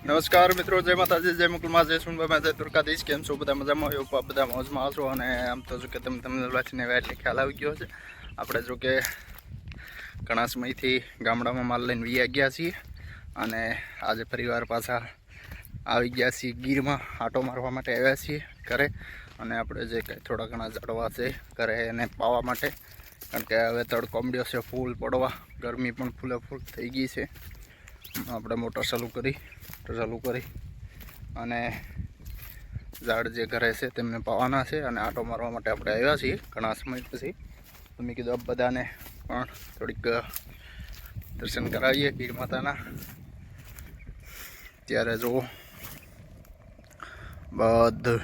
નમસ્કાર મિત્રો, જય માતાજી, જય મુકુલમાં, જય સુનભાઈ, જય દ્વારકાધીશ. કેમ છો બધા? મજામાં હોય? બધા મોજમાં આવશો. અને આમ તો જો કે તમને વાંચીને એટલે ખ્યાલ આવી ગયો છે. આપણે જો કે ઘણા સમયથી ગામડામાં માલ લઈને વી ગયા છીએ અને આજે પરિવાર પાછા આવી ગયા છીએ ગીરમાં આટો મારવા માટે આવ્યા છીએ ઘરે. અને આપણે જે કંઈ થોડા ઘણા ઝાડવા છે ઘરે એને પાવા માટે, કારણ કે હવે તડકો મળ્યો છે ફૂલ પડવા, ગરમી પણ ફૂલે ફૂલ થઈ ગઈ છે. આપણે મોટર ચાલુ કરી અને ઝાડ જે ઘરે છે તેમને પાવાના છે અને આટો મારવા માટે આપણે આવ્યા છીએ ઘણા સમય પછી. તો મેં કીધું આ બધાને પણ થોડીક દર્શન કરાવીએ ગીર માતાના. ત્યારે જો બધું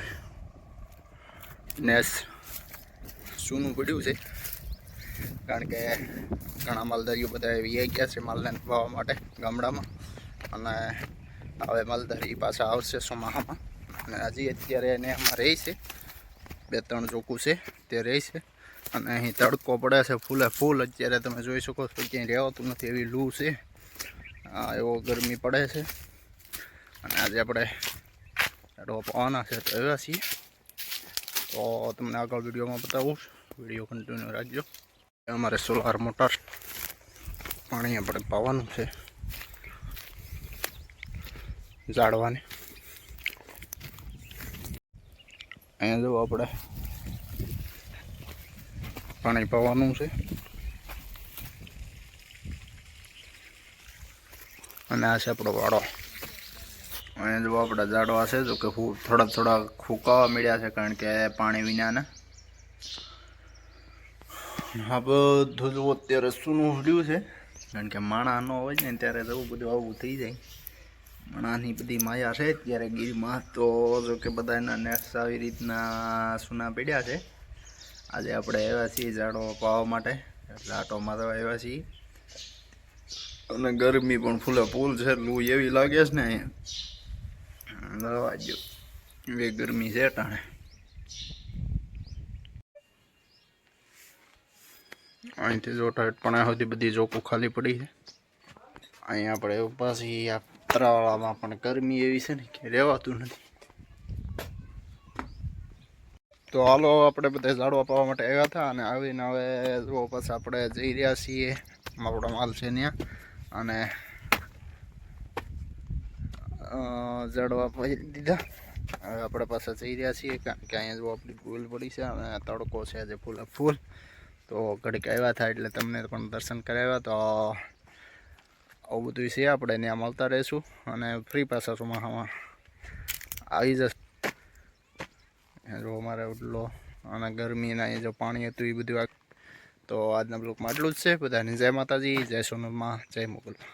નેસ સૂનું પડ્યું છે, કારણ કે ઘણા માલધારીઓ બધા વી ગયા છે માલને વાવવા માટે ગામડામાં. અને હવે માલધારી પાછા આવશે ચોમાસામાં. અને હજી અત્યારે એને આમાં રહે છે, 2-3 ચોખ્ખું છે તે રહે છે. અને અહીં તડકો પડે છે ફૂલે ફૂલ. અત્યારે તમે જોઈ શકો છો ક્યાંય રહેવાતું નથી, એવી લૂ છે, એવો ગરમી પડે છે. અને આજે આપણે ઝાડવા પાવાના છે તો આવ્યા છીએ. તો તમને આગળ વિડીયોમાં બતાવું, વિડીયો કન્ટિન્યુ રાખજો. અમારે સોલાર મોટર પાણી આપણે પાવાનું છે ઝાડવાને. અહીંયા જો આપણે પાણી પાવાનું છે. અને આ છે આપણો વાડો. અહીંયા જો આપણા ઝાડવા છે, જો કે થોડા ફૂંકાવા મળ્યા છે, કારણ કે પાણી વિનાને. આ બધું જો અત્યારે સૂનું હડ્યું છે, કારણ કે માણા ન હોય ને ત્યારે જવું બધું આવું થઈ જાય. માણાની બધી માયા છે અત્યારે ગીરમાં. તો જો કે બધા એના નેટ્સ આવી રીતના સૂના પડ્યા છે. આજે આપણે આવ્યા છીએ ઝાડો પાવા માટે, એટલે આટો મારવા આવ્યા છીએ. અને ગરમી પણ ફૂલે ફૂલ છે, લૂ એવી લાગે છે ને અહીંયા દવા જો એવી ગરમી છે ટાણે. અહીંથી જો ટાઈટ પણ સુધી બધી ચોખ્ખું ખાલી પડી છે. અહીંયા આપણે પાછી આ તરાવાળામાં પણ ગરમી એવી છે ને કે રહેવાતું નથી. તો હાલો, આપણે બધા ઝાડવા પાવા માટે આવ્યા હતા અને આવીને હવે જો પાછા આપણે જઈ રહ્યા છીએ આપણો માલ છે ત્યાં. અને ઝાડવા પાઈ દીધા. હવે આપણે પાછા જઈ રહ્યા છીએ, કારણ કે અહીંયા જો આપણી ભૂલ પડી છે અને તડકો છે આજે ફૂલે ફૂલ. તો ઘડીક આવ્યા થાય એટલે તમને પણ દર્શન કરાવ્યા. તો આવું બધું છે, આપણે ત્યાં મળતા રહીશું અને ફ્રી પાછા ચોમાસામાં આવી જશે. જો અમારે એટલો અને ગરમીના એ જો પાણી હતું એ બધું. તો આજના બ્લોગમાં આટલું જ છે. બધાને જય માતાજી, જય સોનલમાં, જય મુગલમાં.